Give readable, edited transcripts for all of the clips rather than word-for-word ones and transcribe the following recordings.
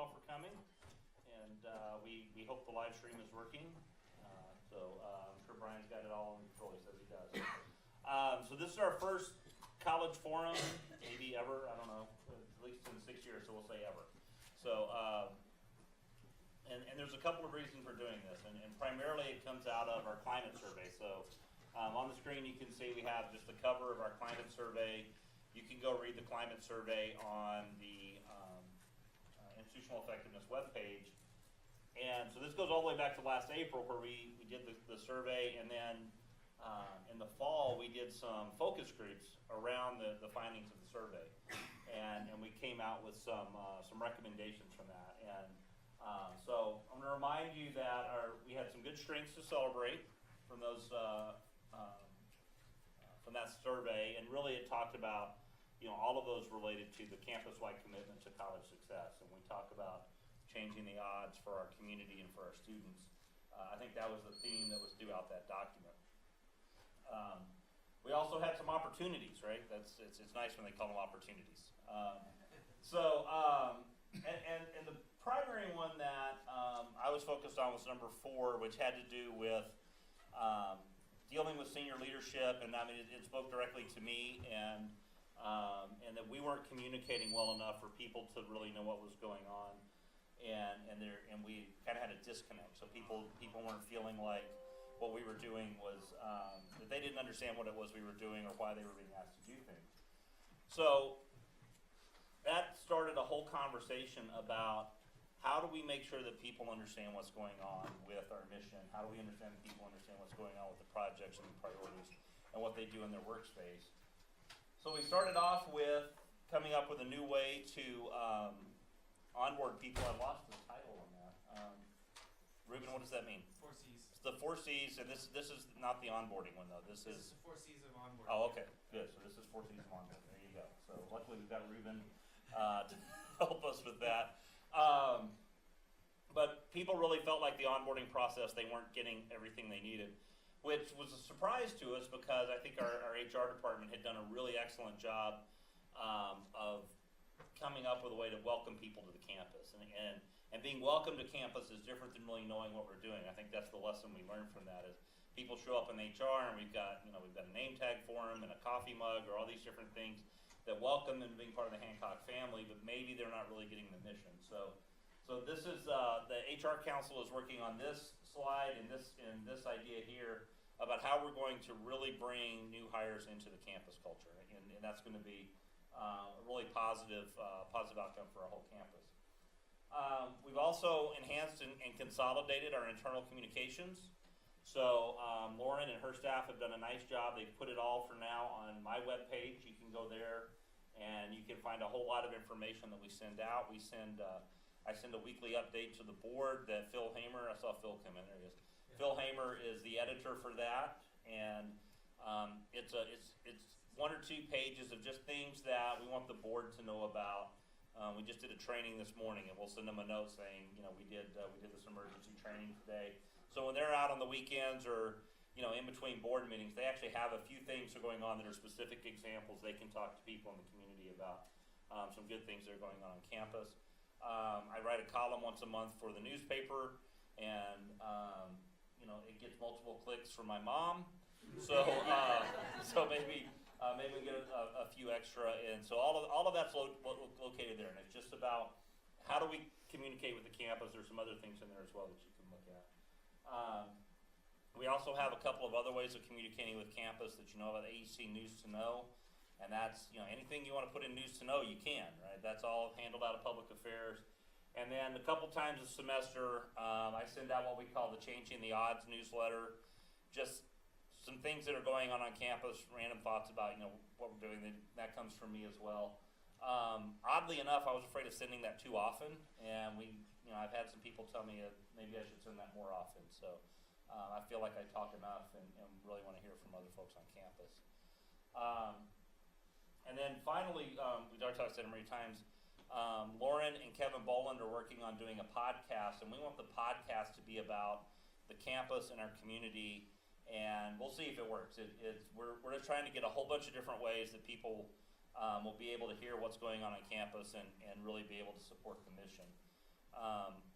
all for coming, and we hope the live stream is working. I'm sure Brian's got it all in control. He says he does. So this is our first college forum, maybe ever. I don't know, at least in 6 years, so we'll say ever. So, and there's a couple of reasons for doing this, and primarily it comes out of our climate survey. So on the screen you can see we have just the cover of our climate survey. You can go read the climate survey on the institutional effectiveness webpage. And so this goes all the way back to last April where we did the survey, and then in the fall we did some focus groups around the findings of the survey. And we came out with some recommendations from that. And so I'm going to remind you that we had some good strengths to celebrate from those from that survey, and really it talked about all of those related to the campus-wide commitment to college success. And we talk about changing the odds for our community and for our students. I think that was the theme that was throughout that document. We also had some opportunities, right? It's nice when they call them opportunities. And the primary one that I was focused on was number 4, which had to do with dealing with senior leadership, and I mean it spoke directly to me, and that we weren't communicating well enough for people to really know what was going on, and we kind of had a disconnect. So people weren't feeling like what we were doing was that they didn't understand what it was we were doing or why they were being asked to do things. So that started a whole conversation about how do we make sure that people understand what's going on with our mission? How do we understand that people understand what's going on with the projects and the priorities and what they do in their workspace? So we started off with coming up with a new way to onboard people. I lost the title on that. Ruben, what does that mean? 4 C's. It's the 4 C's, and this is not the onboarding one, though. This is the 4 C's of onboarding. Oh, okay, good. So this is 4 C's of onboarding. There you go. So luckily we've got Ruben to help us with that. But people really felt like the onboarding process, they weren't getting everything they needed, which was a surprise to us because I think our HR department had done a really excellent job of coming up with a way to welcome people to the campus. And being welcome to campus is different than really knowing what we're doing. I think that's the lesson we learned from that is people show up in HR and we've got a name tag for them and a coffee mug or all these different things that welcome them to being part of the Hancock family, but maybe they're not really getting the mission. So this is the HR Council is working on this slide and this idea here about how we're going to really bring new hires into the campus culture, and that's going to be a really positive outcome for our whole campus. We've also enhanced and consolidated our internal communications. So Lauren and her staff have done a nice job. They've put it all for now on my webpage. You can go there and you can find a whole lot of information that we send out. I send a weekly update to the board that Phil Hamer, I saw Phil come in, there he is. Yeah. Phil Hamer is the editor for that, and it's 1 or 2 pages of just things that we want the board to know about. We just did a training this morning, and we'll send them a note saying, we did this emergency training today. So when they're out on the weekends or in between board meetings, they actually have a few things that are going on that are specific examples. They can talk to people in the community about some good things that are going on campus. I write a column once a month for the newspaper, and it gets multiple clicks from my mom. So maybe we get a few extra, and so all of that's located there, and it's just about how do we communicate with the campus. There's some other things in there as well that you can look at. We also have a couple of other ways of communicating with campus that about AEC News to Know, and that's anything you want to put in News to Know, you can, right? That's all handled out of Public Affairs. And then a couple times a semester, I send out what we call the Changing the Odds newsletter, just some things that are going on campus, random thoughts about what we're doing. That comes from me as well. Oddly enough, I was afraid of sending that too often, and I've had some people tell me maybe I should send that more often. So I feel like I talk enough and really want to hear from other folks on campus. And then finally, we've already talked about it many times. Lauren and Kevin Boland are working on doing a podcast, and we want the podcast to be about the campus and our community. And we'll see if it works. We're just trying to get a whole bunch of different ways that people will be able to hear what's going on campus and really be able to support the mission.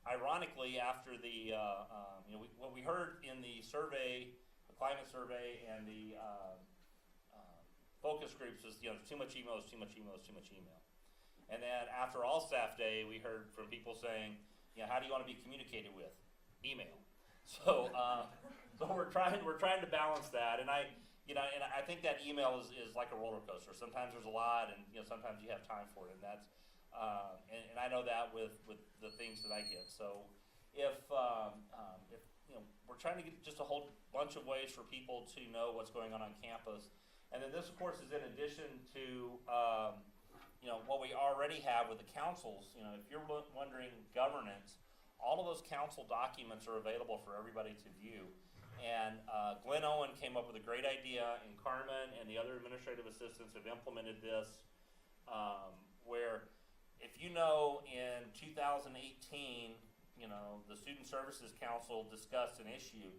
Ironically, after the what we heard in the survey, the climate survey, and the focus groups was there's too much email, there's too much email, there's too much email. And then after All Staff Day, we heard from people saying, how do you want to be communicated with? Email. So so we're trying to balance that, and I think that email is like a roller coaster. Sometimes there's a lot, and sometimes you have time for it, and that's and I know that with the things that I get. So if we're trying to get just a whole bunch of ways for people to know what's going on campus, and then this of course is in addition to what we already have with the councils. If you're wondering governance, all of those council documents are available for everybody to view. And Glenn Owen came up with a great idea, and Carmen and the other administrative assistants have implemented this, where if in 2018, the Student Services Council discussed an issue,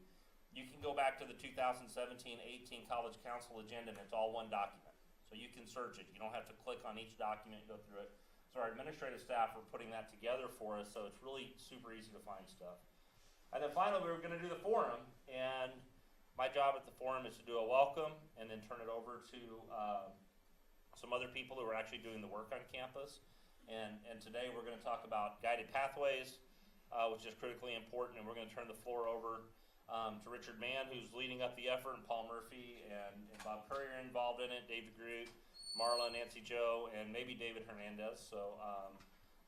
you can go back to the 2017-18 College Council agenda, and it's all one document. So you can search it. You don't have to click on each document and go through it. So our administrative staff are putting that together for us, so it's really super easy to find stuff. And then finally, we were going to do the forum, and my job at the forum is to do a welcome and then turn it over to some other people who are actually doing the work on campus. And today we're going to talk about guided pathways, which is critically important, and we're going to turn the floor over to Richard Mann, who's leading up the effort, and Paul Murphy and Bob Currier involved in it, David Groot, Marla, Nancy Joe, and maybe David Hernandez. So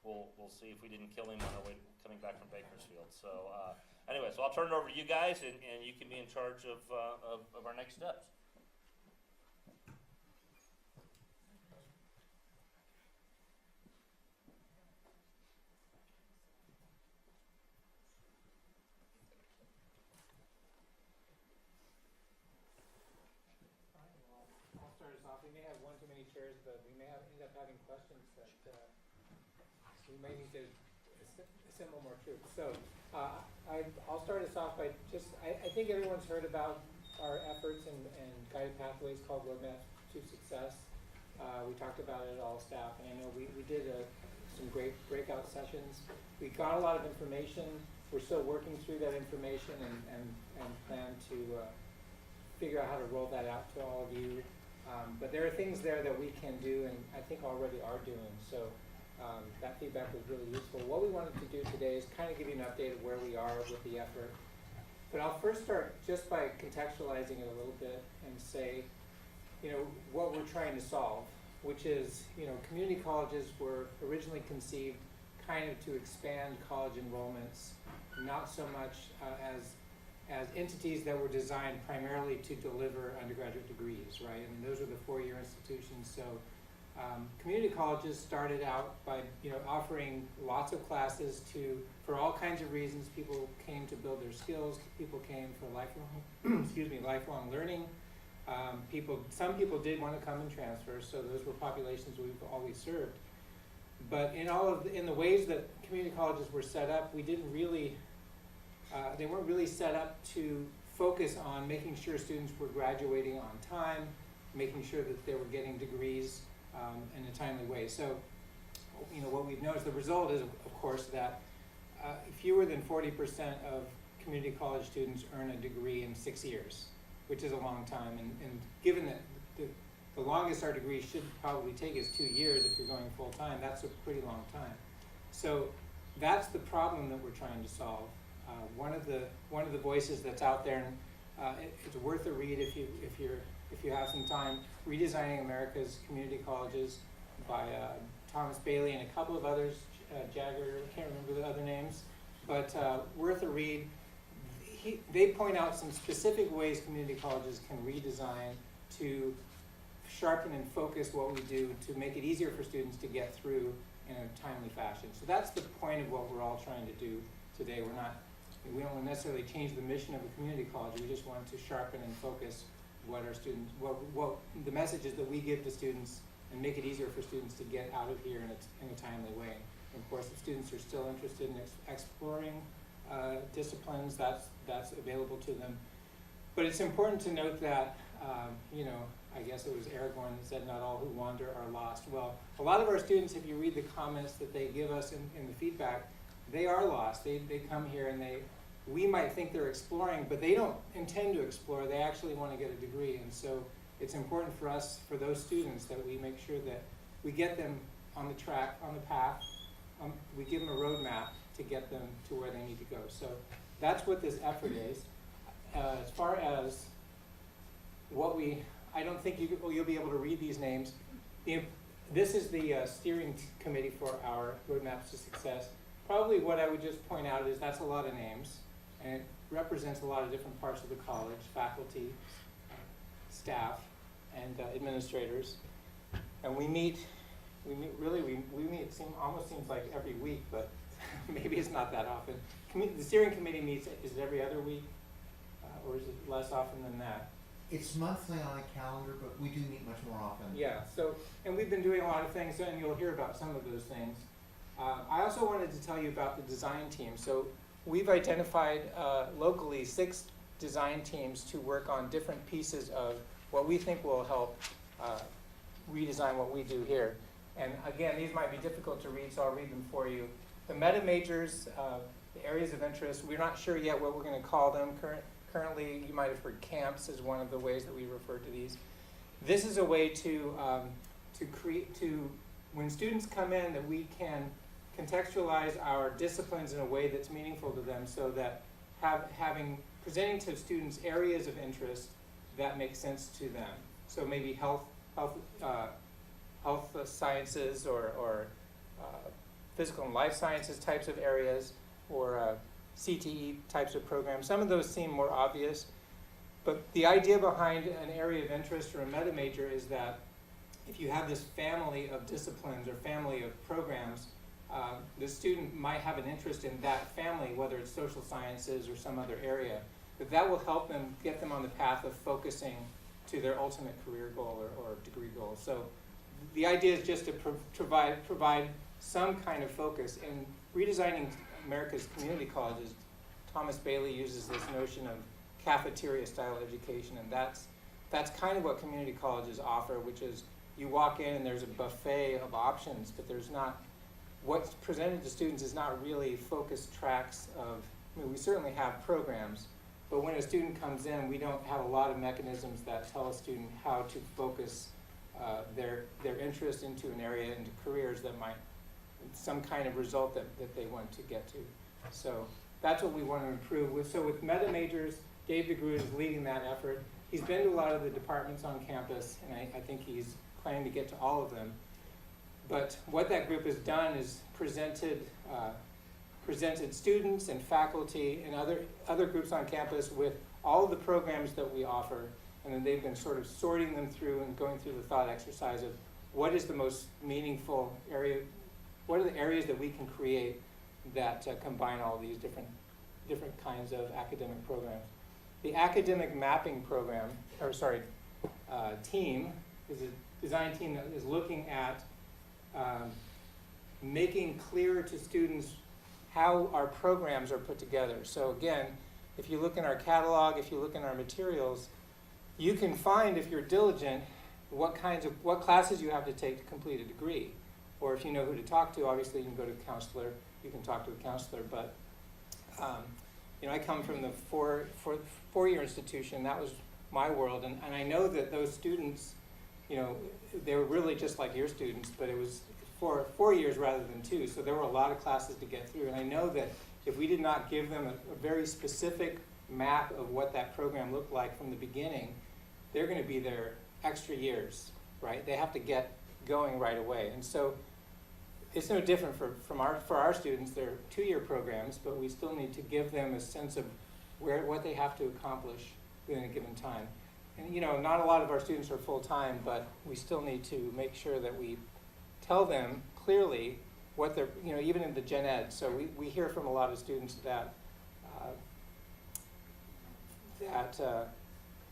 we'll see if we didn't kill him on our way coming back from Bakersfield. So anyway, so I'll turn it over to you guys, and you can be in charge of our next steps. We may have one too many chairs, but we may end up having questions that we may need to assemble more troops. So I'll start us off by I think everyone's heard about our efforts and guided pathways called Roadmap to Success. We talked about it at All Staff, and I know we did some great breakout sessions. We got a lot of information. We're still working through that information and plan to figure out how to roll that out to all of you. But there are things there that we can do, and I think already are doing. So that feedback was really useful. What we wanted to do today is kind of give you an update of where we are with the effort. But I'll first start just by contextualizing it a little bit and say, what we're trying to solve, which is, community colleges were originally conceived kind of to expand college enrollments, not so much as entities that were designed primarily to deliver undergraduate degrees, right? I mean, those are the four-year institutions. So community colleges started out by, offering lots of classes for all kinds of reasons. People came to build their skills. People came for lifelong, lifelong learning. Some people did want to come and transfer, so those were populations we've always served. But in the ways that community colleges were set up, they weren't really set up to focus on making sure students were graduating on time, making sure that they were getting degrees in a timely way. So, what we've noticed, the result is, of course, that fewer than 40% of community college students earn a degree in 6 years, which is a long time. And given that the longest our degree should probably take is 2 years if you're going full time, that's a pretty long time. So that's the problem that we're trying to solve. One of the voices that's out there, and it's worth a read if you have some time. Redesigning America's Community Colleges by Thomas Bailey and a couple of others. Jagger, I can't remember the other names, but worth a read. They point out some specific ways community colleges can redesign to sharpen and focus what we do to make it easier for students to get through in a timely fashion. So that's the point of what we're all trying to do today. We don't necessarily change the mission of a community college. We just want to sharpen and focus what our students, what the messages that we give to students, and make it easier for students to get out of here in a timely way. And of course, if students are still interested in exploring disciplines, that's available to them. But it's important to note that, I guess it was Aragorn that said, "Not all who wander are lost." Well, a lot of our students, if you read the comments that they give us in the feedback, they are lost. They come here and we might think they're exploring, but they don't intend to explore. They actually want to get a degree. And so it's important for us, for those students, that we make sure that we get them on the track, on the path. We give them a roadmap to get them to where they need to go. So that's what this effort is. As far as I don't think you'll be able to read these names. This is the steering committee for our Roadmaps to Success. Probably what I would just point out is that's a lot of names, and it represents a lot of different parts of the college, faculty, staff, and administrators. And we meet, almost seems like every week, but maybe it's not that often. The steering committee meets, is it every other week? Or is it less often than that? It's monthly on a calendar, but we do meet much more often. Yeah, so, and we've been doing a lot of things, and you'll hear about some of those things. I also wanted to tell you about the design team. So we've identified locally 6 design teams to work on different pieces of what we think will help redesign what we do here. And again, these might be difficult to read, so I'll read them for you. The meta majors, the areas of interest, we're not sure yet what we're going to call them. Currently, you might have heard camps as one of the ways that we refer to these. This is a way to when students come in, that we can contextualize our disciplines in a way that's meaningful to them, so that presenting to students areas of interest that make sense to them. So maybe health sciences or physical and life sciences types of areas, or CTE types of programs. Some of those seem more obvious, but the idea behind an area of interest or a meta major is that if you have this family of disciplines or family of programs, the student might have an interest in that family, whether it's social sciences or some other area, but that will help them, get them on the path of focusing to their ultimate career goal or degree goal. So the idea is just to provide some kind of focus. In redesigning America's community colleges, Thomas Bailey uses this notion of cafeteria-style education, and that's kind of what community colleges offer, which is you walk in and there's a buffet of options, but there's not, what's presented to students is not really focused tracks of, we certainly have programs, but when a student comes in, we don't have a lot of mechanisms that tell a student how to focus their interest into an area, into careers that might, some kind of result that they want to get to. So that's what we want to improve with. So with meta majors, Dave DeGroot is leading that effort. He's been to a lot of the departments on campus, and I think he's planning to get to all of them. But what that group has done is presented students and faculty and other groups on campus with all of the programs that we offer, and then they've been sort of sorting them through and going through the thought exercise of what is the most meaningful area, what are the areas that we can create that combine all these different kinds of academic programs. The academic mapping program, team, is a design team that is looking at making clear to students how our programs are put together. So again, if you look in our catalog, if you look in our materials, you can find, if you're diligent, what classes you have to take to complete a degree. Or if you know who to talk to, obviously you can go to a counselor, you can talk to a counselor, but I come from the four-year institution. That was my world, and I know that those students, they were really just like your students, but it was 4 years rather than 2, so there were a lot of classes to get through, and I know that if we did not give them a very specific map of what that program looked like from the beginning, they're going to be there extra years, right? They have to get going right away, and so it's no different for our students. They're 2-year programs, but we still need to give them a sense of what they have to accomplish within a given time. And not a lot of our students are full-time, but we still need to make sure that we tell them clearly what they're, even in the gen ed. So we hear from a lot of students that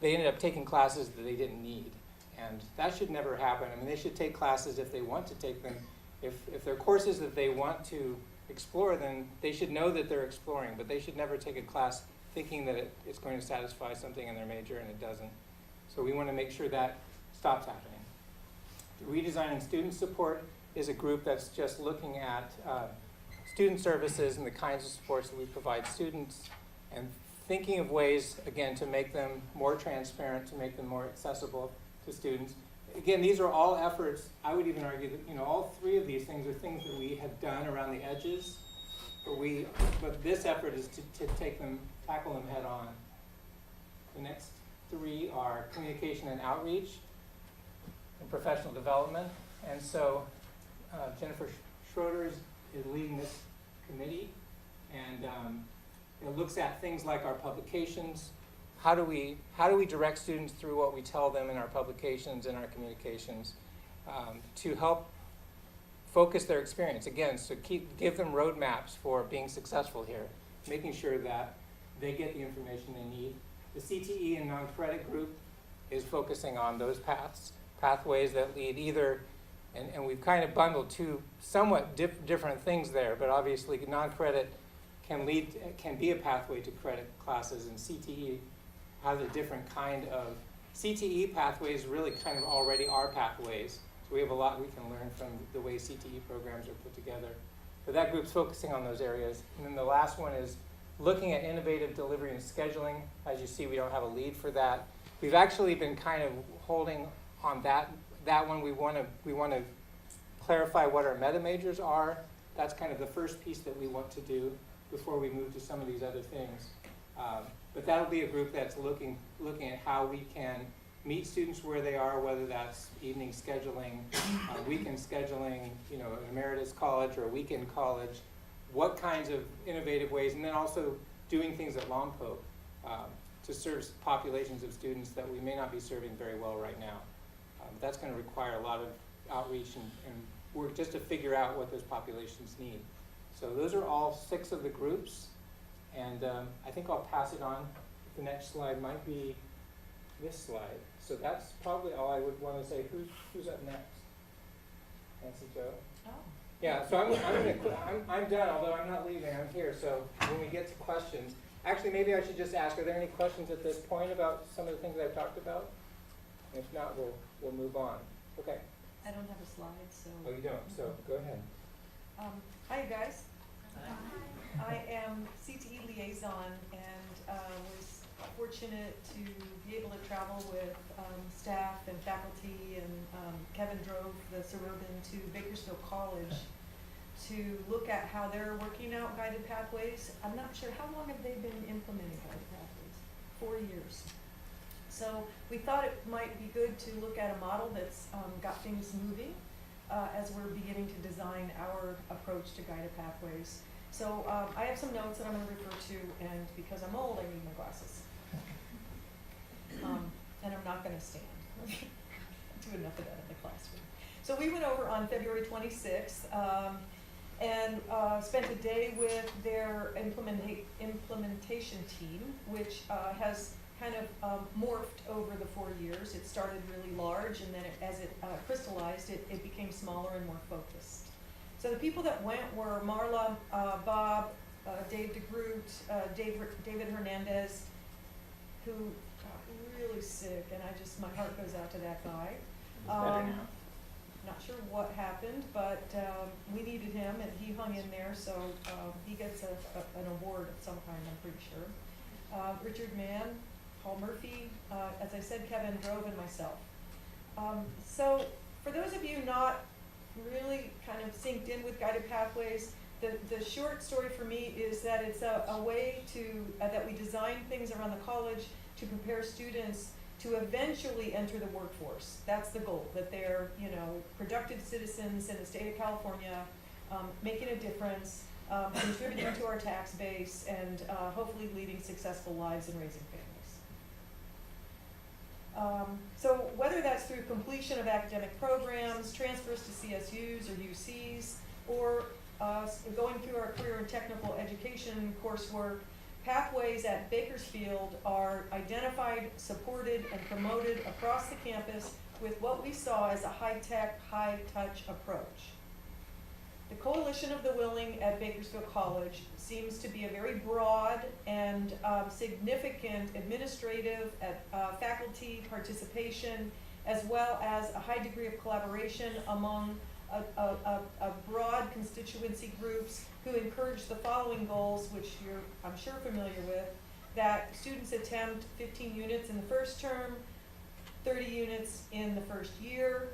they ended up taking classes that they didn't need, and that should never happen. I mean, they should take classes if they want to take them. If they're courses that they want to explore, then they should know that they're exploring, but they should never take a class thinking that it's going to satisfy something in their major, and it doesn't. So we want to make sure that stops happening. The Redesigning Student Support is a group that's just looking at student services and the kinds of supports that we provide students, and thinking of ways, again, to make them more transparent, to make them more accessible to students. Again, these are all efforts. I would even argue that, you know, all three of these things are things that we have done around the edges, but this effort is to tackle them head on. The next three are communication and outreach and professional development. And so Jennifer Schroeder is leading this committee, and it looks at things like our publications. How do we direct students through what we tell them in our publications and our communications to help focus their experience? Again, so give them roadmaps for being successful here, making sure that they get the information they need. The CTE and non-credit group is focusing on those pathways that lead either, and we've kind of bundled two somewhat different things there, but obviously non-credit can be a pathway to credit classes, and CTE has a different kind of, CTE pathways really kind of already are pathways. So we have a lot we can learn from the way CTE programs are put together. But that group's focusing on those areas. And then the last one is looking at innovative delivery and scheduling. As you see, we don't have a lead for that. We've actually been kind of holding on that one. We want to clarify what our meta majors are. That's kind of the first piece that we want to do before we move to some of these other things. But that'll be a group that's looking at how we can meet students where they are, whether that's evening scheduling, weekend scheduling, you know, an emeritus college or a weekend college, what kinds of innovative ways, and then also doing things at Lompoc to serve populations of students that we may not be serving very well right now. That's going to require a lot of outreach and work just to figure out what those populations need. So those are all 6 of the groups. And I think I'll pass it on. The next slide might be this slide. So that's probably all I would want to say. Who's up next? Nancy Jo? Oh. Yeah, so I'm done, although I'm not leaving, I'm here. So when we get to questions, actually maybe I should just ask, are there any questions at this point about some of the things I've talked about? And if not, we'll move on. Okay. I don't have a slide, so. Oh, you don't, so go ahead. Hi, you guys. I am CTE liaison and was fortunate to be able to travel with staff and faculty, and Kevin drove the Suburban to Bakersfield College to look at how they're working out guided pathways. I'm not sure, how long have they been implementing guided pathways? 4 years. So we thought it might be good to look at a model that's got things moving as we're beginning to design our approach to guided pathways. So I have some notes that I'm going to refer to, and because I'm old, I need my glasses. And I'm not going to stand. Do enough of that in the classroom. So we went over on February 26th and spent a day with their implementation team, which has kind of morphed over the 4 years. It started really large, and then as it crystallized, it became smaller and more focused. So the people that went were Marla, Bob, Dave DeGroot, David Hernandez, who got really sick, and my heart goes out to that guy. Better now. Not sure what happened, but we needed him, and he hung in there, so he gets an award of some kind, I'm pretty sure. Richard Mann, Paul Murphy, as I said, Kevin Drove, and myself. So for those of you not really kind of synced in with guided pathways, the short story for me is that it's a way to that we design things around the college to prepare students to eventually enter the workforce. That's the goal, that they're, you know, productive citizens in the state of California, making a difference, contributing to our tax base, and hopefully leading successful lives and raising families. So whether that's through completion of academic programs, transfers to CSUs or UCs, or going through our career and technical education coursework, pathways at Bakersfield are identified, supported, and promoted across the campus with what we saw as a high-tech, high-touch approach. The Coalition of the Willing at Bakersfield College seems to be a very broad and significant administrative, faculty participation, as well as a high degree of collaboration among a broad constituency groups who encourage the following goals, which you're, I'm sure, familiar with, that students attempt 15 units in the first term, 30 units in the first year,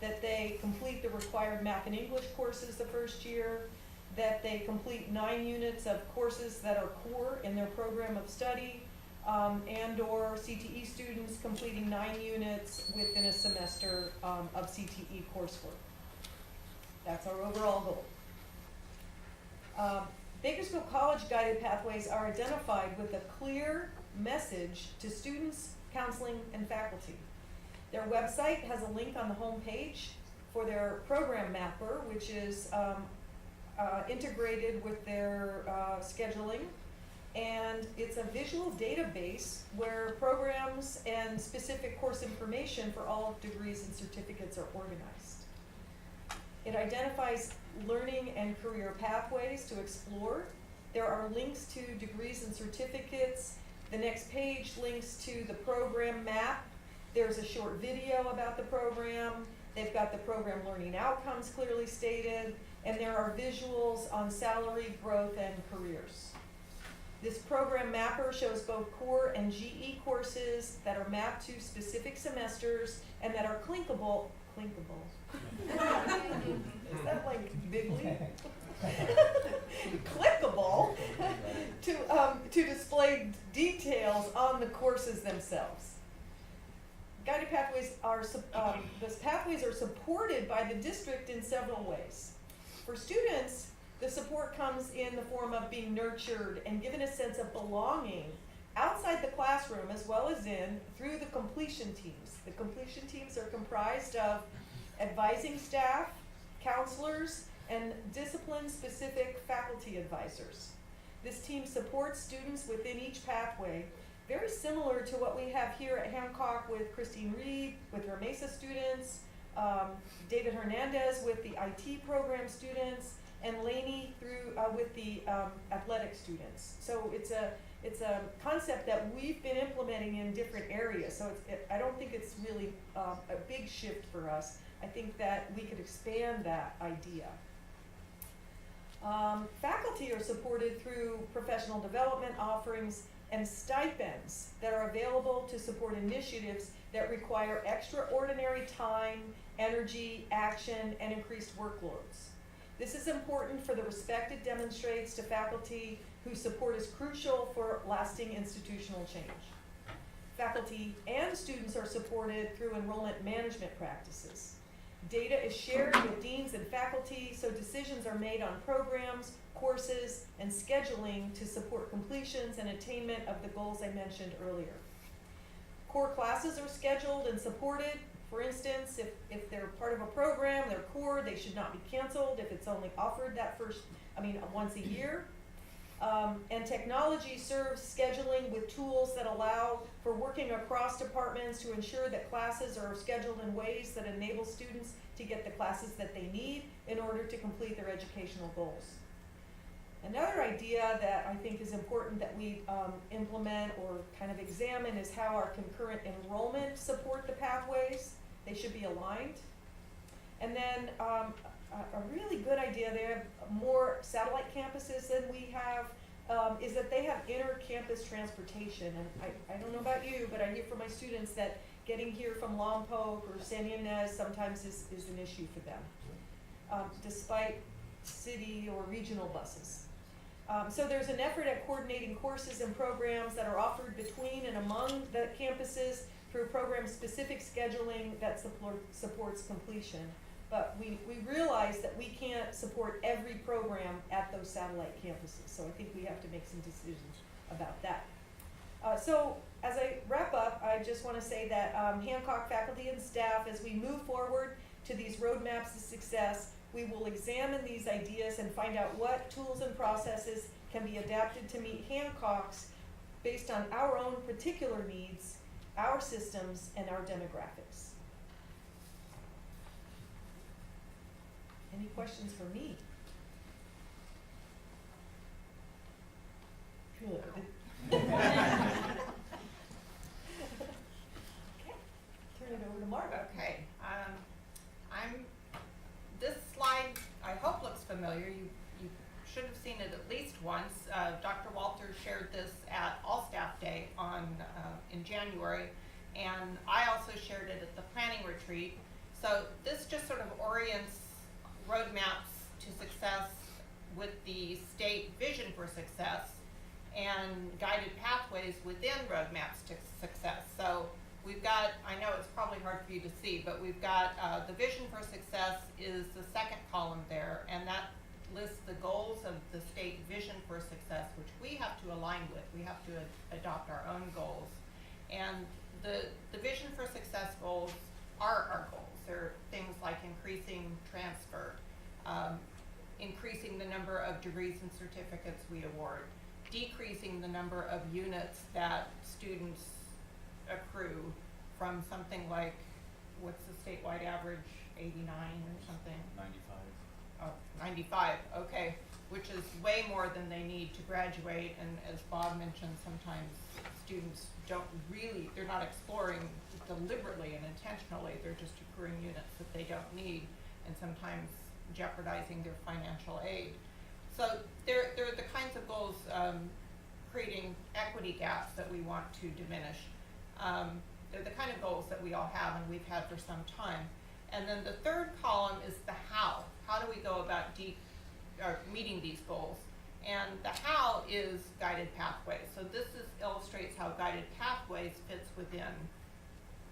that they complete the required math and English courses the first year, that they complete 9 units of courses that are core in their program of study, and/or CTE students completing 9 units within a semester of CTE coursework. That's our overall goal. Bakersfield College guided pathways are identified with a clear message to students, counseling, and faculty. Their website has a link on the home page for their program mapper, which is integrated with their scheduling. And it's a visual database where programs and specific course information for all degrees and certificates are organized. It identifies learning and career pathways to explore. There are links to degrees and certificates. The next page links to the program map. There's a short video about the program. They've got the program learning outcomes clearly stated, and there are visuals on salary, growth, and careers. This program mapper shows both core and GE courses that are mapped to specific semesters and that are clickable. Is that like bigly? Clickable to display details on the courses themselves. Guided pathways are those pathways are supported by the district in several ways. For students, the support comes in the form of being nurtured and given a sense of belonging outside the classroom as well as in through the completion teams. The completion teams are comprised of advising staff, counselors, and discipline-specific faculty advisors. This team supports students within each pathway, very similar to what we have here at Hancock with Christine Reed, with her MESA students, David Hernandez with the IT program students, and Laney through with the athletic students. So it's a concept that we've been implementing in different areas. So I don't think it's really a big shift for us. I think that we could expand that idea. Faculty are supported through professional development offerings and stipends that are available to support initiatives that require extraordinary time, energy, action, and increased workloads. This is important for the respect it demonstrates to faculty whose support is crucial for lasting institutional change. Faculty and students are supported through enrollment management practices. Data is shared with deans and faculty, so decisions are made on programs, courses, and scheduling to support completions and attainment of the goals I mentioned earlier. Core classes are scheduled and supported. For instance, if they're part of a program, they're core, they should not be canceled if it's only offered once a year. And technology serves scheduling with tools that allow for working across departments to ensure that classes are scheduled in ways that enable students to get the classes that they need in order to complete their educational goals. Another idea that I think is important that we implement or kind of examine is how our concurrent enrollment support the pathways. They should be aligned. And then a really good idea, they have more satellite campuses than we have, is that they have inter-campus transportation. And I don't know about you, but I hear from my students that getting here from Lompoc or San Ynez sometimes is an issue for them, despite city or regional buses. So there's an effort at coordinating courses and programs that are offered between and among the campuses through program-specific scheduling that supports completion. But we realize that we can't support every program at those satellite campuses, so I think we have to make some decisions about that. So as I wrap up, I just want to say that Hancock faculty and staff, as we move forward to these roadmaps to success, we will examine these ideas and find out what tools and processes can be adapted to meet Hancock's based on our own particular needs, our systems, and our demographics. Any questions for me? Good. Okay, turn it over to Mark. Okay, this familiar. You should have seen it at least once. Dr. Walter shared this at All Staff Day in January, and I also shared it at the planning retreat. So this just sort of orients roadmaps to success with the state vision for success and guided pathways within roadmaps to success. So we've got, I know it's probably hard for you to see, but we've got the vision for success is the second column there, and that lists the goals of the state vision for success, which we have to align with. We have to adopt our own goals. And the vision for success goals are our goals. They're things like increasing transfer, increasing the number of degrees and certificates we award, decreasing the number of units that students accrue from something like, what's the statewide average, 89 or something? 95. Oh, 95, okay, which is way more than they need to graduate, and as Bob mentioned, sometimes students they're not exploring deliberately and intentionally, they're just accruing units that they don't need, and sometimes jeopardizing their financial aid. So they're the kinds of goals creating equity gaps that we want to diminish. They're the kind of goals that we all have and we've had for some time. And then the third column is the how. How do we go about meeting these goals? And the how is guided pathways. So this illustrates how guided pathways fits within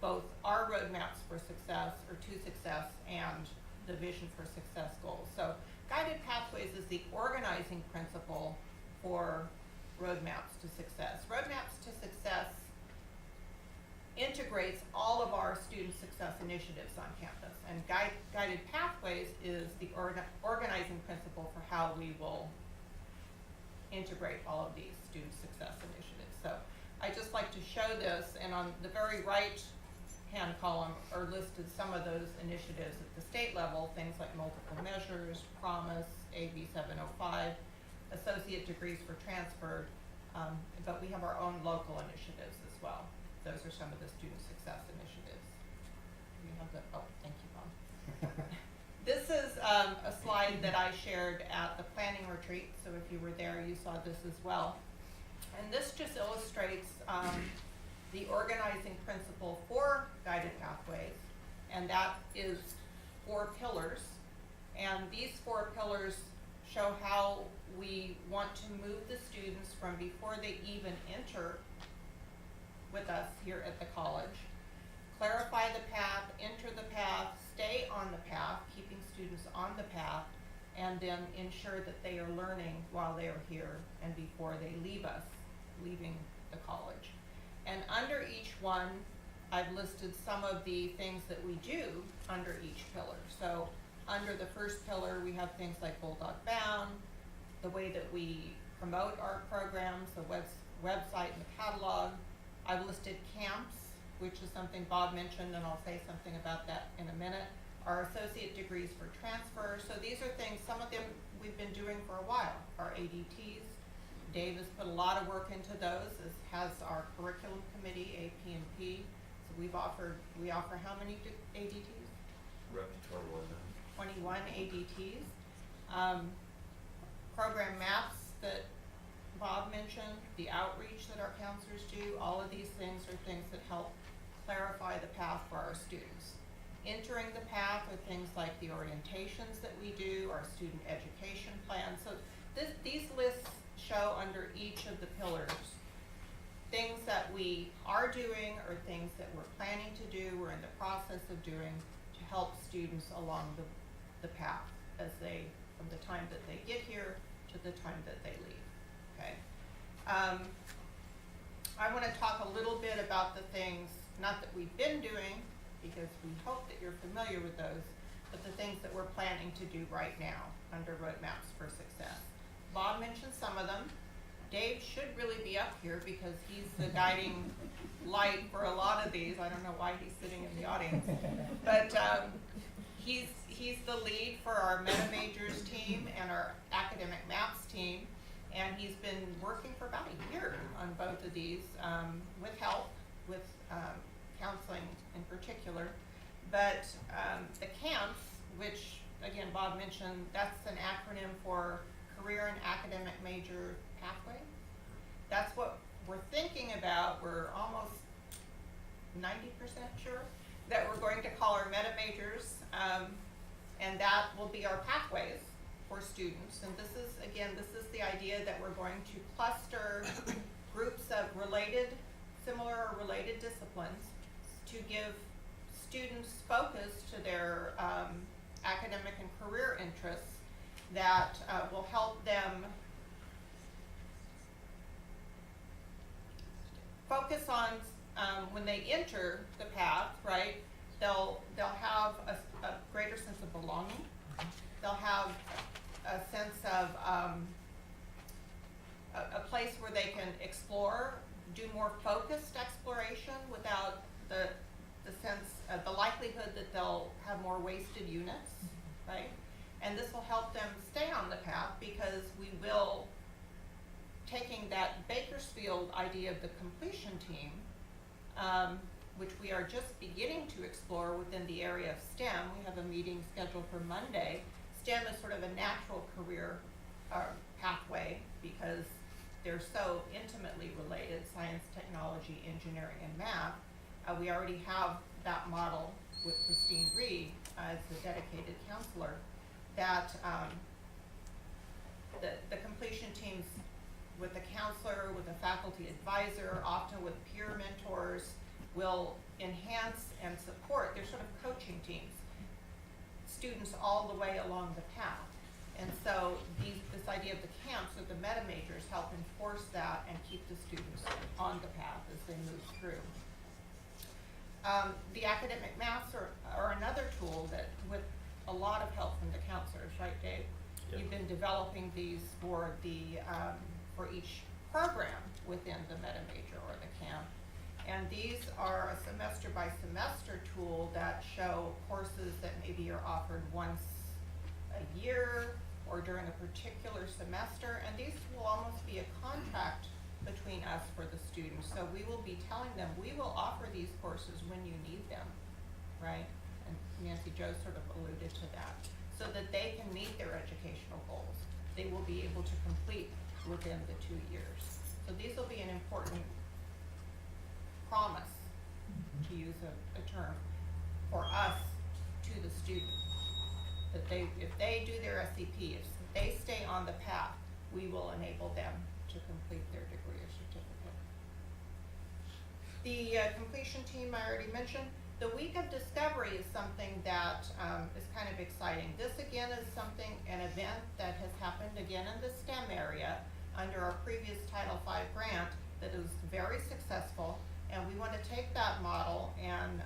both our roadmaps for success or to success and the vision for success goals. So guided pathways is the organizing principle for roadmaps to success. Roadmaps to success integrates all of our student success initiatives on campus, and guided pathways is the organizing principle for how we will integrate all of these student success initiatives. So I just like to show this, and on the very right hand column are listed some of those initiatives at the state level, things like multiple measures, promise, AB 705, associate degrees for transfer, but we have our own local initiatives as well. Those are some of the student success initiatives. We have the, oh, thank you, Bob. This is a slide that I shared at the planning retreat, so if you were there, you saw this as well. And this just illustrates the organizing principle for guided pathways, and that is 4 pillars. And these 4 pillars show how we want to move the students from before they even enter with us here at the college, clarify the path, enter the path, stay on the path, keeping students on the path, and then ensure that they are learning while they are here and before they leave us, leaving the college. And under each one, I've listed some of the things that we do under each pillar. So under the first pillar, we have things like Bulldog Bound, the way that we promote our programs, the website and the catalog. I've listed camps, which is something Bob mentioned, and I'll say something about that in a minute. Our associate degrees for transfer. So these are things, some of them we've been doing for a while. Our ADTs, Dave has put a lot of work into those, as has our curriculum committee, AP&P. So we offer how many ADTs? We're up to 21 ADTs. Program maps that Bob mentioned, the outreach that our counselors do, all of these things are things that help clarify the path for our students. Entering the path are things like the orientations that we do, our student education plan. So these lists show under each of the pillars things that we are doing or things that we're planning to do, we're in the process of doing to help students along the path as they, from the time that they get here to the time that they leave. Okay. I want to talk a little bit about the things, not that we've been doing, because we hope that you're familiar with those, but the things that we're planning to do right now under Roadmaps for Success. Bob mentioned some of them. Dave should really be up here because he's the guiding light for a lot of these. I don't know why he's sitting in the audience, but he's the lead for our meta majors team and our academic maps team. And he's been working for about a year on both of these with help, with counseling in particular. But the camps, which again, Bob mentioned, that's an acronym for Career and Academic Major Pathway. That's what we're thinking about. We're almost 90% sure that we're going to call our meta majors, and that will be our pathways for students. And this is, again, this is the idea that we're going to cluster groups of similar or related disciplines to give students focus to their academic and career interests that will help them focus on when they enter the path, right? They'll have a greater sense of belonging. They'll have a sense of a place where they can explore, do more focused exploration without the sense of the likelihood that they'll have more wasted units, right? And this will help them stay on the path because we will, taking that Bakersfield idea of the completion team, which we are just beginning to explore within the area of STEM. We have a meeting scheduled for Monday. STEM is sort of a natural career pathway because they're so intimately related, science, technology, engineering, and math. We already have that model with Christine Reed as the dedicated counselor that the completion teams with a counselor, with a faculty advisor, often with peer mentors, will enhance and support. They're sort of coaching teams, students all the way along the path. And so this idea of the camps or the meta majors help enforce that and keep the students on the path as they move through. The academic maths are another tool that, with a lot of help from the counselors, right, Dave? Yep. You've been developing these for for each program within the meta major or the camp. And these are a semester by semester tool that show courses that maybe are offered once a year or during a particular semester. And these will almost be a contract between us for the students. So we will be telling them, we will offer these courses when you need them, right? And Nancy Jo sort of alluded to that. So that they can meet their educational goals. They will be able to complete within the 2 years. So these will be an important promise, to use a term, for us to the student. That if they do their SCP, if they stay on the path, we will enable them to complete their degree or certificate. The completion team I already mentioned. The Week of Discovery is something that is kind of exciting. This again is an event that has happened again in the STEM area under our previous Title V grant that is very successful. And we want to take that model and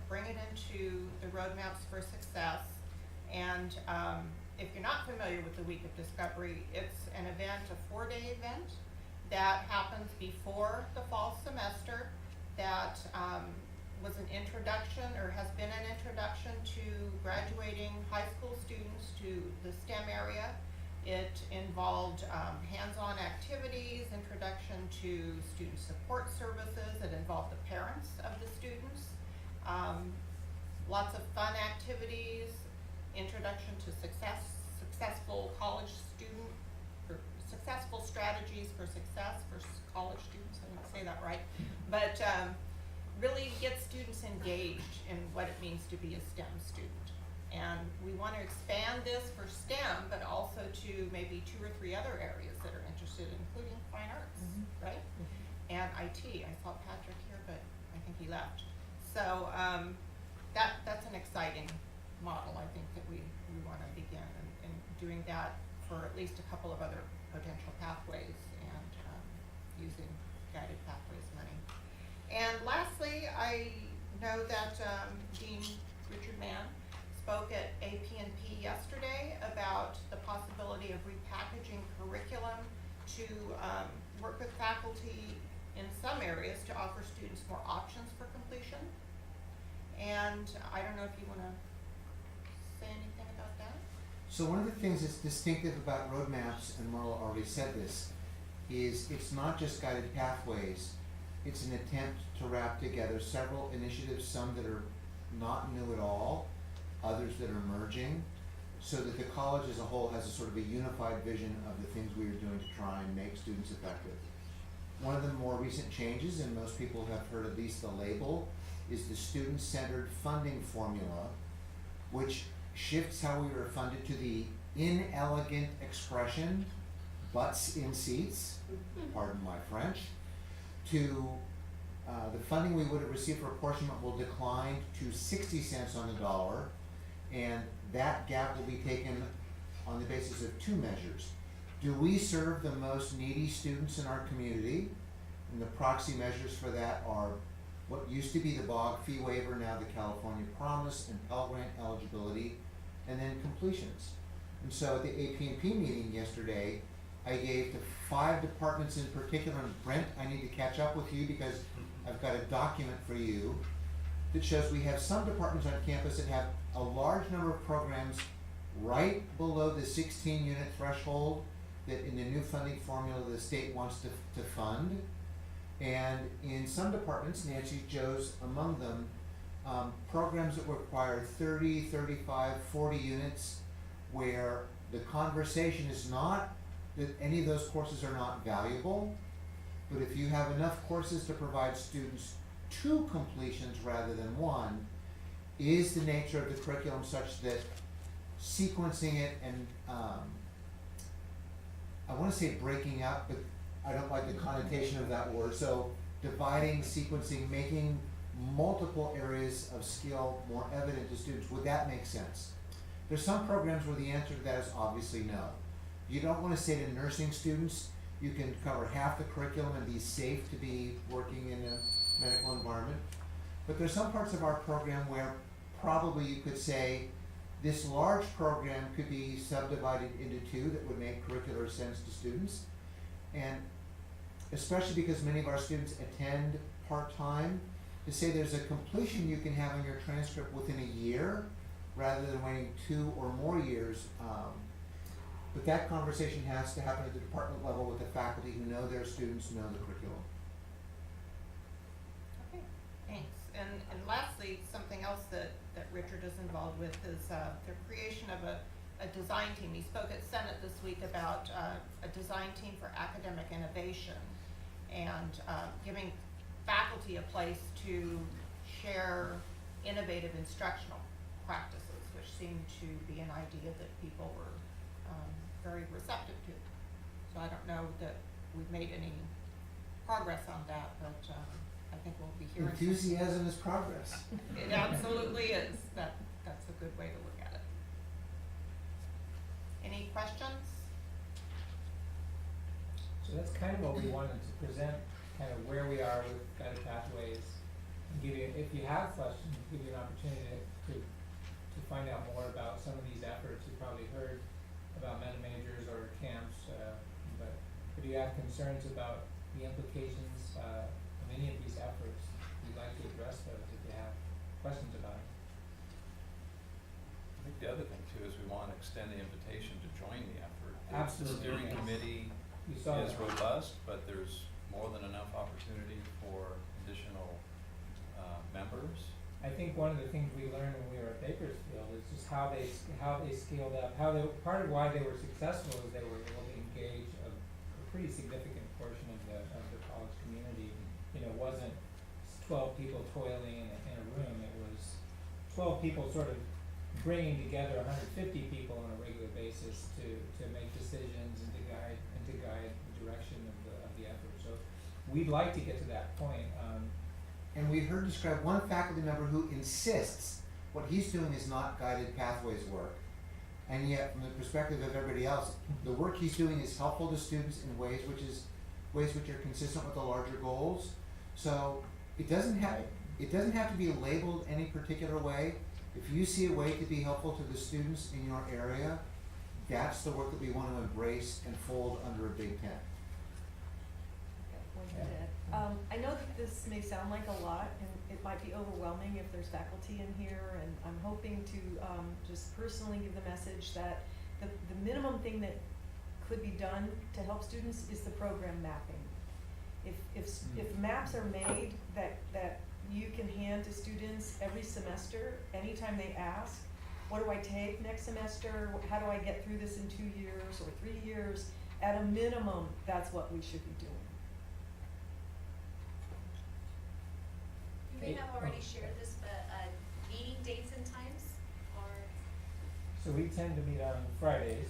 bring it into the roadmaps for success. And if you're not familiar with the Week of Discovery, it's an event, a 4-day event that happens before the fall semester that was an introduction or has been an introduction to graduating high school students to the STEM area. It involved hands-on activities, introduction to student support services. It involved the parents of the students. Lots of fun activities, introduction to successful college student, or successful strategies for success for college students. I didn't say that right. But really get students engaged in what it means to be a STEM student. And we want to expand this for STEM, but also to maybe 2 or 3 other areas that are interested, including fine arts, right? And IT. I saw Patrick here, but I think he left. So that's an exciting model, I think, that we want to begin and doing that for at least a couple of other potential pathways and using guided pathways money. And lastly, I know that Dean Richard Mann spoke at AP&P yesterday about the possibility of repackaging curriculum to work with faculty in some areas to offer students more options for completion. And I don't know if you want to say anything about that? So one of the things that's distinctive about roadmaps, and Marla already said this, is it's not just guided pathways. It's an attempt to wrap together several initiatives, some that are not new at all, others that are emerging, so that the college as a whole has a sort of a unified vision of the things we are doing to try and make students effective. One of the more recent changes, and most people have heard at least the label, is the student-centered funding formula, which shifts how we are funded to the inelegant expression, butts in seats, pardon my French, to the funding we would have received for apportionment will decline to 60 cents on the dollar, and that gap will be taken on the basis of two measures. Do we serve the most needy students in our community? And the proxy measures for that are what used to be the BOG fee waiver, now the California Promise, and Pell Grant eligibility, and then completions. And so at the AP&P meeting yesterday, I gave to 5 departments in particular, and Brent, I need to catch up with you because I've got a document for you that shows we have some departments on campus that have a large number of programs right below the 16-unit threshold that in the new funding formula the state wants to fund. And in some departments, Nancy Joe's among them, programs that require 30, 35, 40 units where the conversation is not that any of those courses are not valuable, but if you have enough courses to provide students 2 completions rather than 1, is the nature of the curriculum such that sequencing it and, I wanna say breaking up, but I don't like the connotation of that word, so dividing, sequencing, making multiple areas of skill more evident to students, would that make sense? There's some programs where the answer to that is obviously no. You don't wanna say to nursing students, you can cover half the curriculum and be safe to be working in a medical environment. But there's some parts of our program where probably you could say, this large program could be subdivided into 2 that would make curricular sense to students. And especially because many of our students attend part-time, to say there's a completion you can have on your transcript within a year rather than waiting 2 or more years. But that conversation has to happen at the department level with the faculty who know their students, know the curriculum. Okay, thanks. And lastly, something else that Richard is involved with is the creation of a design team. He spoke at Senate this week about a design team for academic innovation and giving faculty a place to share innovative instructional practices, which seemed to be an idea that people were very receptive to. So I don't know that we've made any progress on that, but I think we'll be hearing. Enthusiasm is progress. It absolutely is. That's a good way to look at it. Any questions? So that's kind of what we wanted to present, kind of where we are with Guided Pathways. And give you, if you have questions, give you an opportunity to find out more about some of these efforts. You probably heard about meta majors or camps, but do you have concerns about the implications of any of these efforts? We'd like to address those if you have questions about it. I think the other thing too is we want to extend the invitation to join the effort. Absolutely, The steering yes. committee You saw is that. robust, but there's more than enough opportunity for additional members. I think one of the things we learned when we were at Bakersfield is just how they scaled up, part of why they were successful is they were able to engage a pretty significant portion of the college community. You know, it wasn't 12 people toiling in a room, it was 12 people sort of bringing together 150 people on a regular basis to make decisions and to guide the direction of the effort. So we'd like to get to that point. And we heard described one faculty member who insists what he's doing is not Guided Pathways work. And yet, from the perspective of everybody else, the work he's doing is helpful to students in ways which are consistent with the larger goals. So it doesn't have to be labeled any particular way. If you see a way to be helpful to the students in your area, that's the work that we want to embrace and fold under a big tent. I know that this may sound like a lot, and it might be overwhelming if there's faculty in here, and I'm hoping to just personally give the message that the minimum thing that could be done to help students is the program mapping. If maps are made that you can hand to students every semester, anytime they ask, what do I take next semester? How do I get through this in 2 years or 3 years? At a minimum, that's what we should be doing. You may have already shared this, but, meeting dates and times, or, So we tend to meet on Fridays.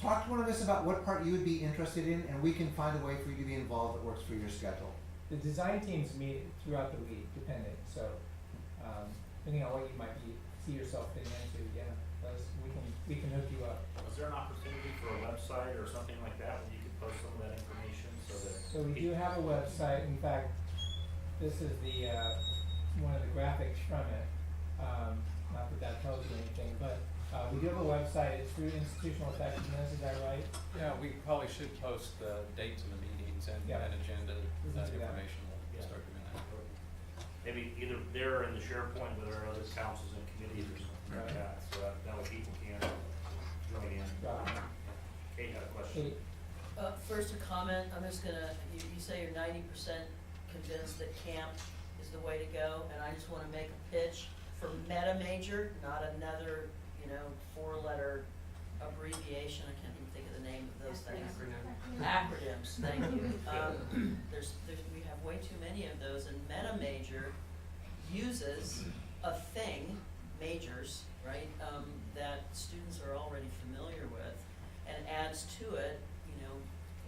Talk to one of us about what part you would be interested in, and we can find a way for you to be involved that works for your schedule. The design teams meet throughout the week, depending, so, depending on what you might see yourself fitting into, yeah, we can hook you up. Is there an opportunity for a website or something like that where you could post some of that information so that? So we do have a website, in fact, this is the, one of the graphics from it, not that that tells you anything, but, we do have a website, it's through Institutional Effectiveness, is that right? Yeah, we probably should post the dates of the meetings and Yeah. agenda, We can that do that. information, we'll Yeah. start doing that. Maybe either there or in the SharePoint with our other councils and committees or something like Right. that, so that way people can join in. Right. Kate had a question. Kate? First a comment, I'm just gonna, you say you're 90% convinced that camp is the way to go, and I just wanna make a pitch for meta major, not another, 4-letter abbreviation, I can't even think of the name of those things. Acronyms, thank you. We have way too many of those, and meta major uses a thing, majors, right, that students are already familiar with, and adds to it,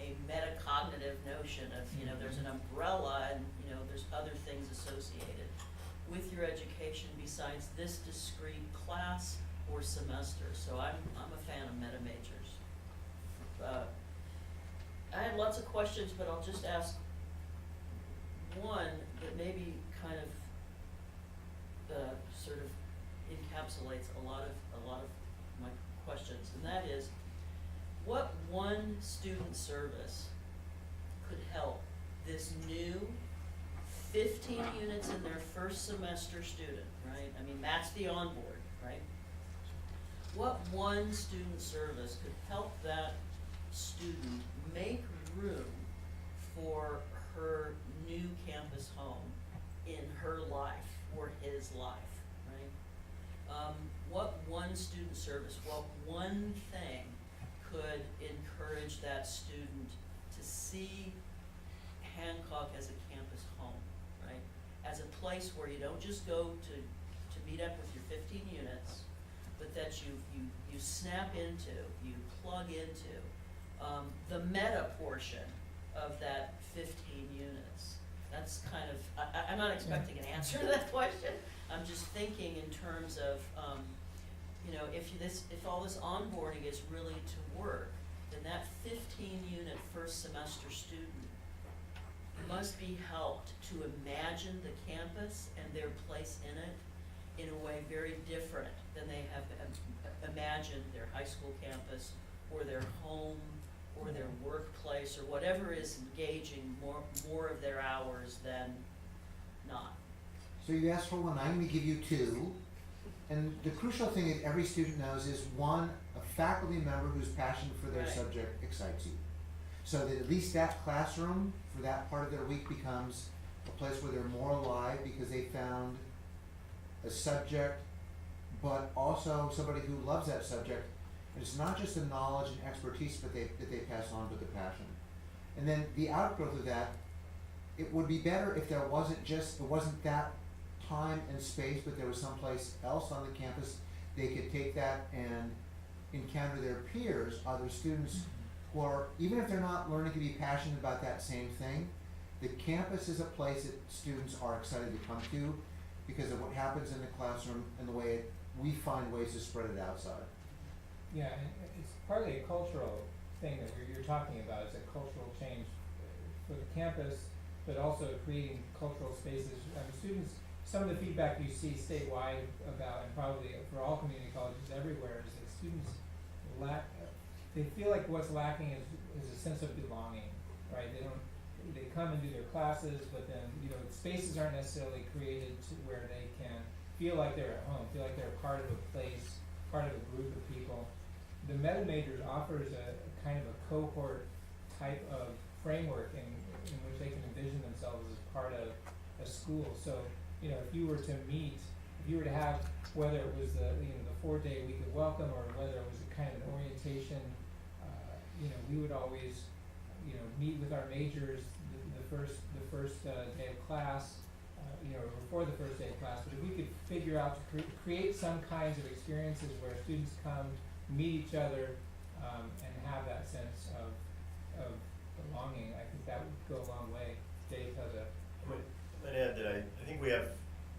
a metacognitive notion of, there's an umbrella and, there's other things associated with your education besides this discrete class or semester. So I'm a fan of meta majors. I have lots of questions, but I'll just ask one that maybe kind of sort of encapsulates a lot of my questions, and that is, what one student service could help this new 15 units in their first semester student, right? I mean, that's the onboard, right? What one student service could help that student make room for her new campus home in her life or his life, right? What one student service, what one thing could encourage that student to see Hancock as a campus home, right? As a place where you don't just go to meet up with your 15 units, but that you snap into, you plug into the meta portion of that 15 units. That's kind of, I'm not expecting an answer to that question. I'm just thinking in terms of, if all this onboarding is really to work, then that 15-unit first semester student must be helped to imagine the campus and their place in it in a way very different than they have imagined their high school campus or their home or their workplace or whatever is engaging more of their hours than not. So you asked for one, I'm gonna give you two. And the crucial thing that every student knows is, one, a faculty member who's passionate for their Right. subject excites you. So that at least that classroom for that part of their week becomes a place where they're more alive because they found a subject, but also somebody who loves that subject. And it's not just the knowledge and expertise that they pass on, but the passion. And then the outgrowth of that, it would be better if it wasn't that time and space, but there was someplace else on the campus they could take that and encounter their peers, other students who are, even if they're not learning to be passionate about that same thing, the campus is a place that students are excited to come to because of what happens in the classroom and the way we find ways to spread it outside. Yeah, and it's partly a cultural thing that you're talking about. It's a cultural change for the campus, but also creating cultural spaces. Students, some of the feedback you see statewide about, and probably for all community colleges everywhere, is that students they feel like what's lacking is a sense of belonging, right? They come and do their classes, but then, spaces aren't necessarily created to where they can feel like they're at home, feel like they're part of a place, part of a group of people. The Meta Majors offers a kind of a cohort type of framework in which they can envision themselves as part of a school. So you know, if you were to meet, if you were to have, whether it was the, you know, the 4-day week of welcome, or whether it was a kind of an orientation, you know, we would always, you know, meet with our majors the first day of class, you know, or before the first day of class. But if we could figure out to create some kinds of experiences where students come, meet each other, and have that sense of belonging, I think that would go a long way. Dave has a. I might add that I think we have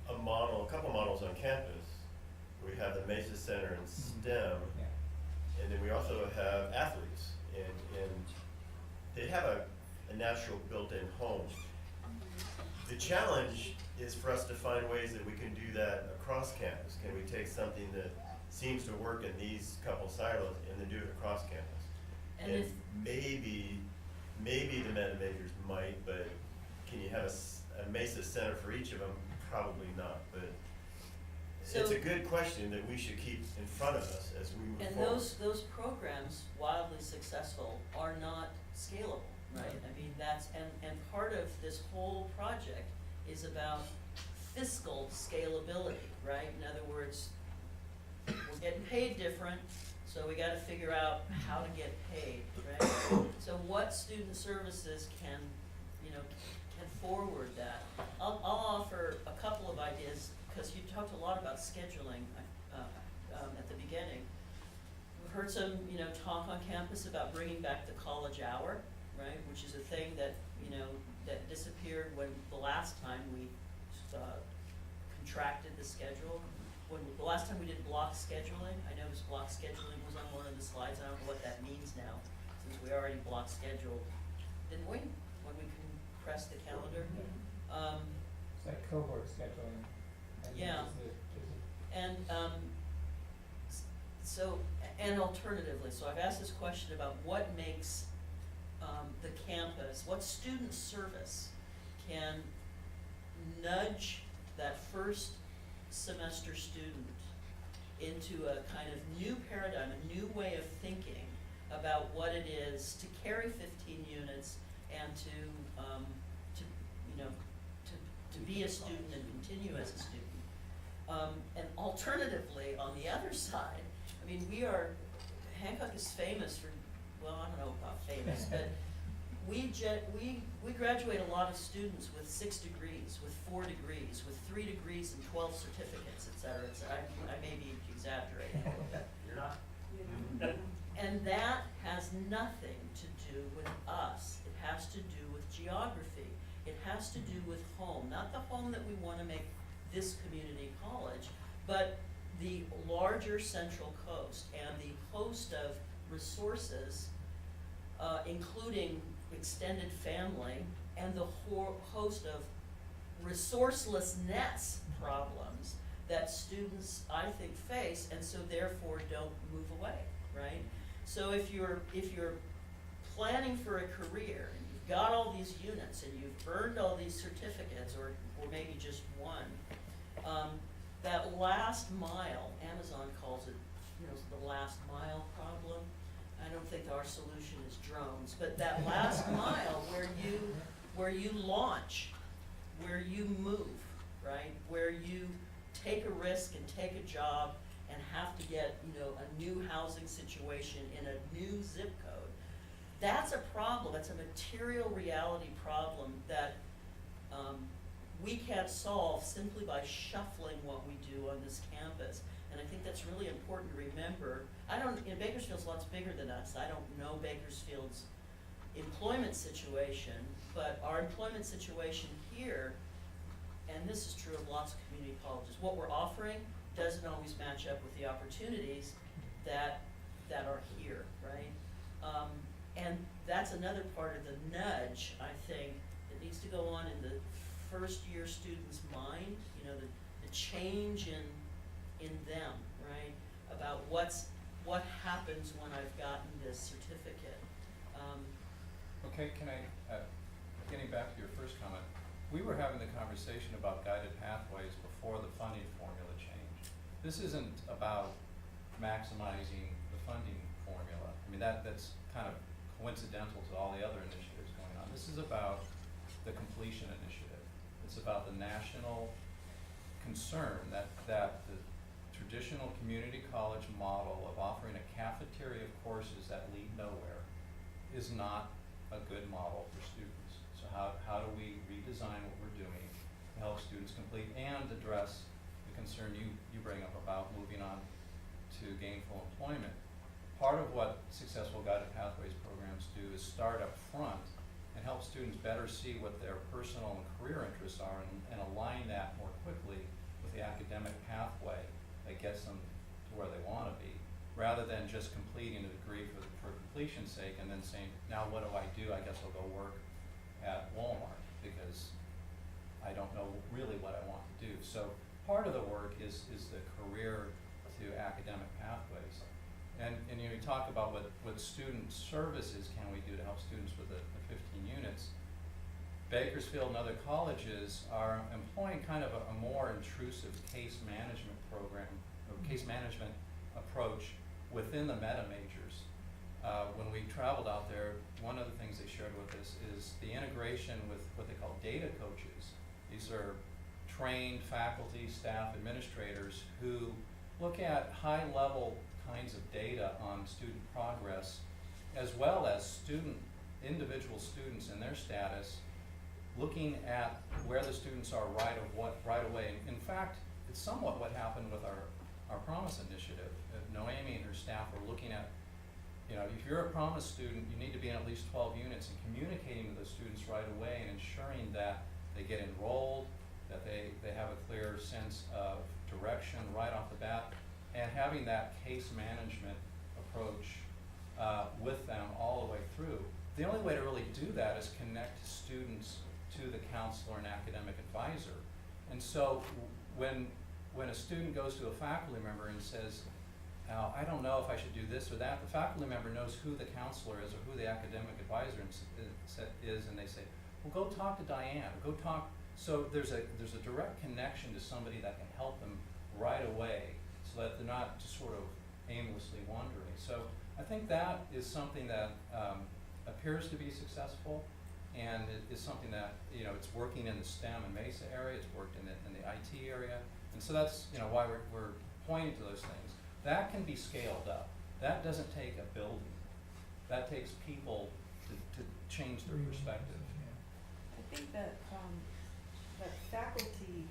a couple models on campus. We have the Mesa Center in STEM, Yeah. and then we also have athletes, and they have a natural built-in home. The challenge is for us to find ways that we can do that across campus. Can we take something that seems to work in these couple silos and then do it across campus? And And if- maybe the meta majors might, but can you have a Mesa Center for each of them? Probably not, but it's So- a good question that we should keep in front of us as we move And forward. those programs, wildly successful, are not scalable, right? I mean, and part of this whole project is about fiscal scalability, right? In other words, we're getting paid different, so we gotta figure out how to get paid, right? So what student services can, you know, can forward that? I'll offer a couple of ideas, because you talked a lot about scheduling, at the beginning. We've heard some, you know, talk on campus about bringing back the college hour, right, which is a thing that, you know, that disappeared when the last time we, contracted the schedule. When, the last time we did block scheduling, I noticed block scheduling was on one of the slides, I don't know what that means now, since we already block scheduled, didn't we, when we compressed the calendar? It's like cohort scheduling. I think Yeah. And, so, and alternatively, so I've asked this question about what makes, the campus, what student service can nudge that first semester student into a kind of new paradigm, a new way of thinking about what it is to carry 15 units and to you know, to be a student and continue as a student. And alternatively, on the other side, I mean, Hancock is famous for, well, I don't know about famous, but we graduate a lot of students with 6 degrees, with 4 degrees, with 3 degrees and 12 certificates, et cetera, et cetera. I may be exaggerating a little bit. You're not. And that has nothing to do with us. It has to do with geography. It has to do with home, not the home that we want to make this community college, but the larger Central Coast and the host of resources, including extended family and the host of resourcelessness problems that students, I think, face, and so therefore don't move away, right? So if you're planning for a career and you've got all these units and you've earned all these certificates, or maybe just one, that last mile, Amazon calls it, you know, the last mile problem. I don't think our solution is drones, but that last mile where you launch, where you move, right? Where you take a risk and take a job and have to get, you know, a new housing situation in a new zip code. That's a problem. That's a material reality problem that we can't solve simply by shuffling what we do on this campus. And I think that's really important to remember. Bakersfield's lots bigger than us. I don't know Bakersfield's employment situation, but our employment situation here, and this is true of lots of community colleges, what we're offering doesn't always match up with the opportunities that are here, right? And that's another part of the nudge, I think, that needs to go on in the first year student's mind, you know, the change in them, right? About what happens when I've gotten this certificate. Okay, can I, getting back to your first comment, we were having the conversation about guided pathways before the funding formula changed. This isn't about maximizing the funding formula. I mean, that's kind of coincidental to all the other initiatives going on. This is about the completion initiative. It's about the national concern that the traditional community college model of offering a cafeteria of courses that lead nowhere is not a good model for students. So how do we redesign what we're doing to help students complete and address the concern you bring up about moving on to gainful employment? Part of what successful Guided Pathways programs do is start up front and help students better see what their personal and career interests are and align that more quickly with the academic pathway that gets them to where they want to be, rather than just completing a degree for completion's sake and then saying, now what do? I guess I'll go work at Walmart because I don't know really what I want to do. So part of the work is the career to academic pathways. And you know, you talk about what student services can we do to help students with the 15 units. Bakersfield and other colleges are employing kind of a more intrusive case management program, or case management approach within the meta majors. When we traveled out there, one of the things they shared with us is the integration with what they call data coaches. These are trained faculty, staff, administrators who look at high-level kinds of data on student progress, as well as individual students and their status, looking at where the students are right away. In fact, it's somewhat what happened with our Promise initiative. Noemi and her staff were looking at, you know, if you're a Promise student, you need to be in at least 12 units and communicating to the students right away and ensuring that they get enrolled, that they have a clear sense of direction right off the bat, and having that case management approach with them all the way through. The only way to really do that is connect students to the counselor and academic advisor. And so when a student goes to a faculty member and says, I don't know if I should do this or that, the faculty member knows who the counselor is or who the academic advisor is, and they say, well, go talk to Diane, go talk. So there's a direct connection to somebody that can help them right away, so that they're not just sort of aimlessly wandering. So I think that is something that appears to be successful, and it is something that, you know, it's working in the STEM and MESA area, it's worked in the IT area, and so that's, you know, why we're pointing to those things. That can be scaled up. That doesn't take a building. That takes people to change their perspective. I think that faculty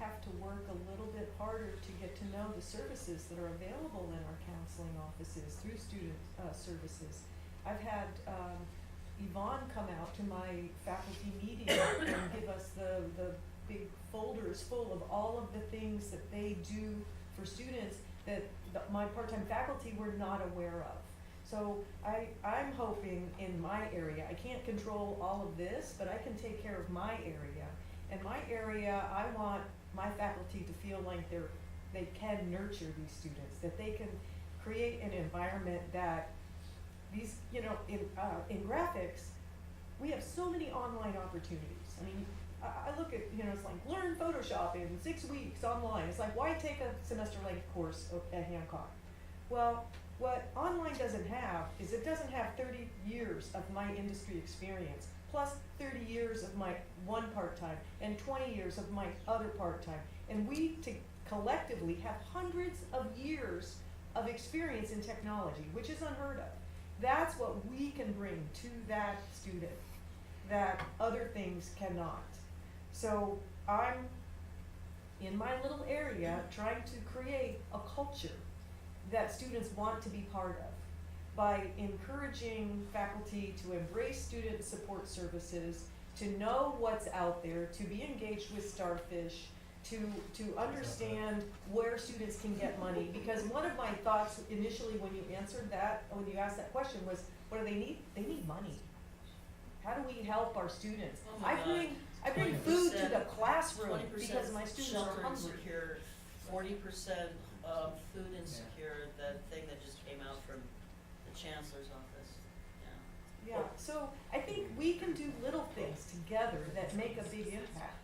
have to work a little bit harder to get to know the services that are available in our counseling offices through student services. I've had Yvonne come out to my faculty meeting and give us the big folders full of all of the things that they do for students that my part-time faculty were not aware of. So I'm hoping in my area, I can't control all of this, but I can take care of my area. And my area, I want my faculty to feel like they can nurture these students, that they can create an environment that these, you know, in graphics, we have so many online opportunities. I mean, I look at, you know, it's like learn Photoshop in 6 weeks online. It's like, why take a semester length course at Hancock? Well, what online doesn't have is it doesn't have 30 years of my industry experience, plus 30 years of my one part-time and 20 years of my other part-time. And we collectively have hundreds of years of experience in technology, which is unheard of. That's what we can bring to that student that other things cannot. So I'm, in my little area, trying to create a culture that students want to be part of by encouraging faculty to embrace student support services, to know what's out there, to be engaged with Starfish, to understand where students can get money. Because one of my thoughts initially when you answered that, when you asked that question was, what do they need? They need money. How do we help our students? Oh my God. I bring food to the classroom because my students are shelter hungry. insecure, 40% food insecure, that thing that just came out from the chancellor's office, yeah. Yeah, so I think we can do little things together that make a big impact.